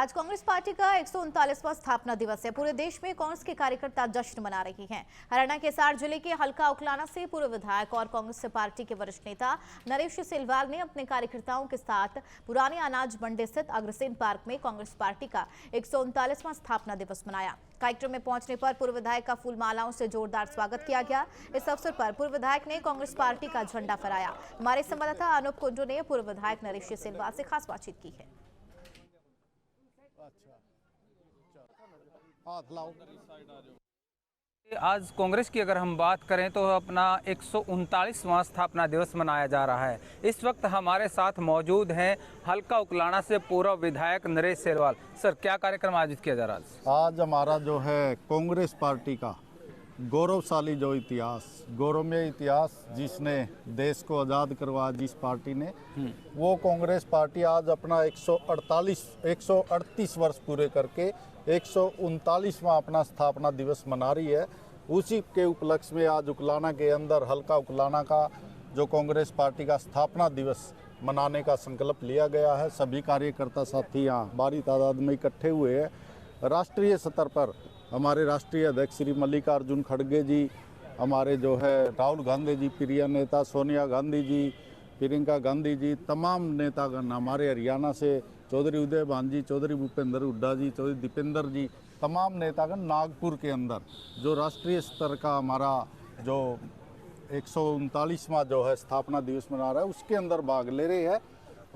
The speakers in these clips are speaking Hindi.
आज कांग्रेस पार्टी का 139वां स्थापना दिवस है। पूरे देश में कांग्रेस के कार्यकर्ता जश्न मना रहे हैं। हरियाणा के हिसार जिले के हल्का उकलाना से पूर्व विधायक और कांग्रेस पार्टी के वरिष्ठ नेता नरेश सिलवाल ने अपने कार्यकर्ताओं के साथ पुराने अनाज मंडी स्थित अग्रसेन पार्क में कांग्रेस पार्टी का 139वां स्थापना दिवस मनाया। कार्यक्रम में पहुंचने पर पूर्व विधायक का फूल मालाओं से जोरदार स्वागत किया गया। इस अवसर पर पूर्व विधायक ने कांग्रेस पार्टी का झंडा फहराया। हमारे संवाददाता अनूप कुंडू ने पूर्व विधायक नरेश सिलवाल से खास बातचीत की है। आज कांग्रेस की अगर हम बात करें तो अपना 139वां स्थापना दिवस मनाया जा रहा है। इस वक्त हमारे साथ मौजूद हैं हल्का उकलाना से पूर्व विधायक नरेश सिलवाल। सर, क्या कार्यक्रम आयोजित किया जा रहा है? आज हमारा जो है कांग्रेस पार्टी का गौरवशाली जो इतिहास, गौरवमय इतिहास जिसने देश को आज़ाद करवाया जिस पार्टी ने, वो कांग्रेस पार्टी आज अपना 138 वर्ष पूरे करके 139वां अपना स्थापना दिवस मना रही है। उसी के उपलक्ष्य में आज उकलाना के अंदर हल्का उकलाना का जो कांग्रेस पार्टी का स्थापना दिवस मनाने का संकल्प लिया गया है। सभी कार्यकर्ता साथी यहाँ भारी तादाद में इकट्ठे हुए हैं। राष्ट्रीय स्तर पर हमारे राष्ट्रीय अध्यक्ष श्री मल्लिकार्जुन खड़गे जी, हमारे जो है राहुल गांधी जी, प्रिय नेता सोनिया गांधी जी, प्रियंका गांधी जी, तमाम नेतागण, हमारे हरियाणा से चौधरी उदय भान जी, चौधरी भूपेंद्र हुड्डा जी, चौधरी दीपेंद्र जी, तमाम नेतागण नागपुर के अंदर जो राष्ट्रीय स्तर का हमारा जो 139वां जो है स्थापना दिवस मना रहा है उसके अंदर भाग ले रहे हैं।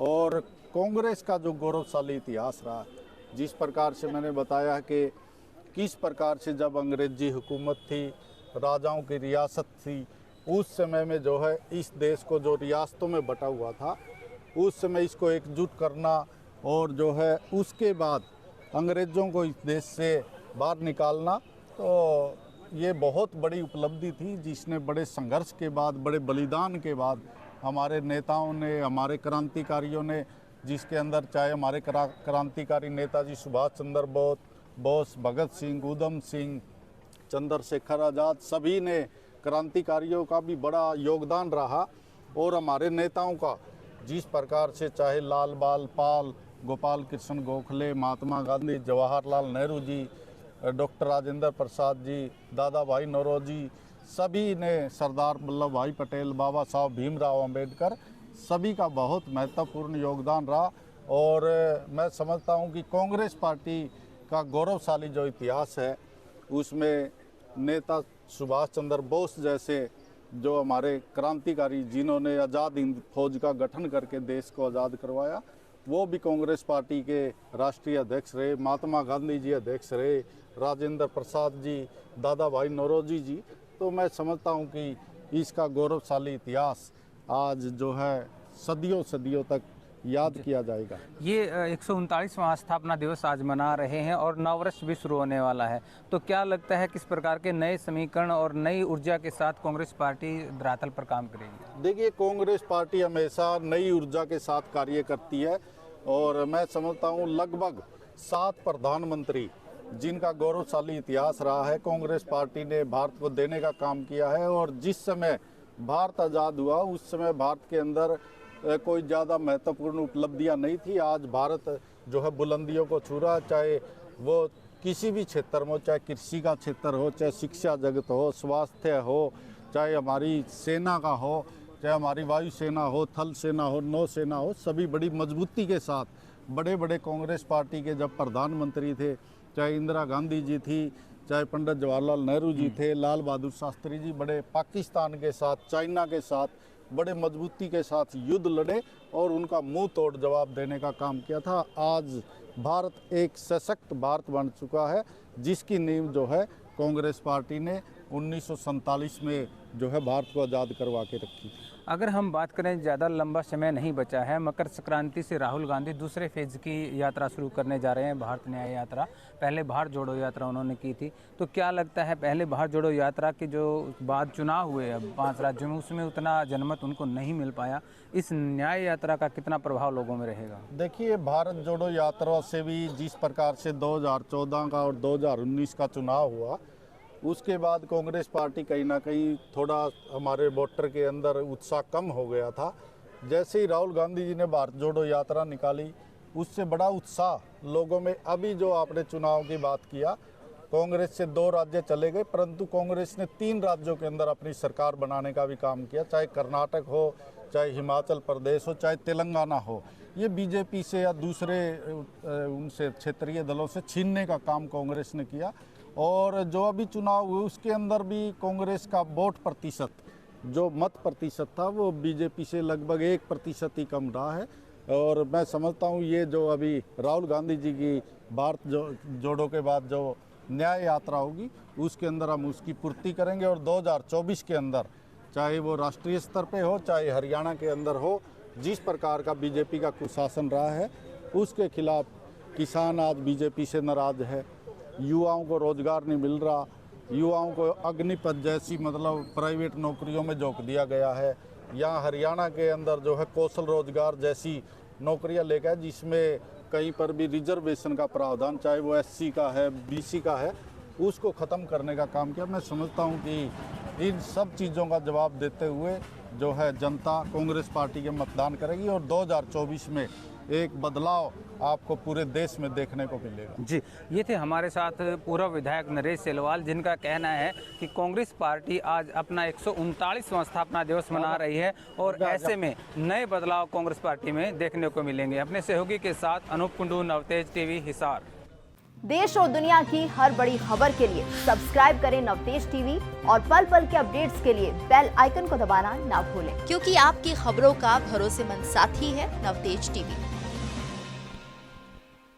और कांग्रेस का जो गौरवशाली इतिहास रहा, जिस प्रकार से मैंने बताया कि किस प्रकार से जब अंग्रेजी हुकूमत थी, राजाओं की रियासत थी, उस समय में जो है इस देश को जो रियासतों में बटा हुआ था, उस समय इसको एकजुट करना और जो है उसके बाद अंग्रेज़ों को इस देश से बाहर निकालना, तो ये बहुत बड़ी उपलब्धि थी जिसने बड़े संघर्ष के बाद, बड़े बलिदान के बाद हमारे नेताओं ने, हमारे क्रांतिकारियों ने, जिसके अंदर चाहे हमारे क्रांतिकारी नेताजी सुभाष चंद्र बोस, भगत सिंह, उधम सिंह, चंद्रशेखर आज़ाद, सभी ने क्रांतिकारियों का भी बड़ा योगदान रहा। और हमारे नेताओं का जिस प्रकार से चाहे लाल बाल पाल, गोपाल कृष्ण गोखले, महात्मा गांधी, जवाहरलाल नेहरू जी, डॉक्टर राजेंद्र प्रसाद जी, दादा भाई नौरोजी, सभी ने, सरदार वल्लभ भाई पटेल, बाबा साहब भीमराव अंबेडकर, सभी का बहुत महत्वपूर्ण योगदान रहा। और मैं समझता हूं कि कांग्रेस पार्टी का गौरवशाली जो इतिहास है उसमें नेता सुभाष चंद्र बोस जैसे जो हमारे क्रांतिकारी, जिन्होंने आज़ाद हिंद फौज का गठन करके देश को आज़ाद करवाया, वो भी कांग्रेस पार्टी के राष्ट्रीय अध्यक्ष रहे। महात्मा गांधी जी अध्यक्ष रहे, राजेंद्र प्रसाद जी, दादा भाई नौरोजी जी। तो मैं समझता हूँ कि इसका गौरवशाली इतिहास आज जो है सदियों तक याद किया जाएगा। ये 139वां स्थापना दिवस आज मना रहे हैं और नववर्ष भी शुरू होने वाला है, तो क्या लगता है किस प्रकार के नए समीकरण और नई ऊर्जा के साथ कांग्रेस पार्टी धरातल पर काम करेगी? देखिए, कांग्रेस पार्टी हमेशा नई ऊर्जा के साथ कार्य करती है और मैं समझता हूँ लगभग 7 प्रधानमंत्री जिनका गौरवशाली इतिहास रहा है, कांग्रेस पार्टी ने भारत को देने का काम किया है। और जिस समय भारत आज़ाद हुआ उस समय भारत के अंदर कोई ज़्यादा महत्वपूर्ण उपलब्धियां नहीं थी। आज भारत जो है बुलंदियों को छू रहा है, चाहे वो किसी भी क्षेत्र में हो, चाहे कृषि का क्षेत्र हो, चाहे शिक्षा जगत हो, स्वास्थ्य हो, चाहे हमारी सेना का हो, चाहे हमारी वायुसेना हो, थल सेना हो, नौसेना हो, सभी बड़ी मजबूती के साथ बड़े बड़े कांग्रेस पार्टी के जब प्रधानमंत्री थे, चाहे इंदिरा गांधी जी थी, चाहे पंडित जवाहरलाल नेहरू जी थे, लाल बहादुर शास्त्री जी, बड़े पाकिस्तान के साथ, चाइना के साथ बड़े मजबूती के साथ युद्ध लड़े और उनका मुंह तोड़ जवाब देने का काम किया था। आज भारत एक सशक्त भारत बन चुका है जिसकी नींव जो है कांग्रेस पार्टी ने 1947 में जो है भारत को आज़ाद करवा के रखी थी। अगर हम बात करें, ज़्यादा लंबा समय नहीं बचा है, मकर संक्रांति से राहुल गांधी दूसरे फेज की यात्रा शुरू करने जा रहे हैं, भारत न्याय यात्रा। पहले भारत जोड़ो यात्रा उन्होंने की थी, तो क्या लगता है पहले भारत जोड़ो यात्रा के जो बाद चुनाव हुए अब 5 राज्यों में, उसमें उतना जनमत उनको नहीं मिल पाया, इस न्याय यात्रा का कितना प्रभाव लोगों में रहेगा? देखिए, भारत जोड़ो यात्रा से भी जिस प्रकार से 2014 का और 2019 का चुनाव हुआ, उसके बाद कांग्रेस पार्टी कहीं ना कहीं थोड़ा हमारे वोटर के अंदर उत्साह कम हो गया था। जैसे ही राहुल गांधी जी ने भारत जोड़ो यात्रा निकाली, उससे बड़ा उत्साह लोगों में। अभी जो आपने चुनाव की बात किया, कांग्रेस से 2 राज्य चले गए, परंतु कांग्रेस ने 3 राज्यों के अंदर अपनी सरकार बनाने का भी काम किया, चाहे कर्नाटक हो, चाहे हिमाचल प्रदेश हो, चाहे तेलंगाना हो। ये बीजेपी से या दूसरे उनसे क्षेत्रीय दलों से छीनने का काम कांग्रेस ने किया। और जो अभी चुनाव हुए उसके अंदर भी कांग्रेस का वोट प्रतिशत, जो मत प्रतिशत था, वो बीजेपी से लगभग 1% ही कम रहा है। और मैं समझता हूँ ये जो अभी राहुल गांधी जी की भारत जोड़ो के बाद जो न्याय यात्रा होगी, उसके अंदर हम उसकी पूर्ति करेंगे। और 2024 के अंदर, चाहे वो राष्ट्रीय स्तर पे हो, चाहे हरियाणा के अंदर हो, जिस प्रकार का बीजेपी का कुशासन रहा है, उसके खिलाफ किसान आज बीजेपी से नाराज है। युवाओं को रोजगार नहीं मिल रहा, युवाओं को अग्निपथ जैसी मतलब प्राइवेट नौकरियों में झोंक दिया गया है। यहाँ हरियाणा के अंदर जो है कौशल रोजगार जैसी नौकरियाँ लेकर, जिसमें कहीं पर भी रिजर्वेशन का प्रावधान, चाहे वो SC का है, BC का है, उसको ख़त्म करने का काम किया। मैं समझता हूँ कि इन सब चीज़ों का जवाब देते हुए जो है जनता कांग्रेस पार्टी के मतदान करेगी और 2024 में एक बदलाव आपको पूरे देश में देखने को मिलेगा। जी, ये थे हमारे साथ पूर्व विधायक नरेश सिलवाल, जिनका कहना है कि कांग्रेस पार्टी आज अपना 139वां स्थापना दिवस मना रही है और ऐसे में नए बदलाव कांग्रेस पार्टी में देखने को मिलेंगे। अपने सहयोगी के साथ अनूप कुंडू, नवतेज टीवी, हिसार। देश और दुनिया की हर बड़ी खबर के लिए सब्सक्राइब करें नवतेज टीवी और पल पल के अपडेट्स के लिए बेल आइकन को दबाना ना भूलें, क्योंकि आपकी खबरों का भरोसेमंद साथी है नवतेज टीवी।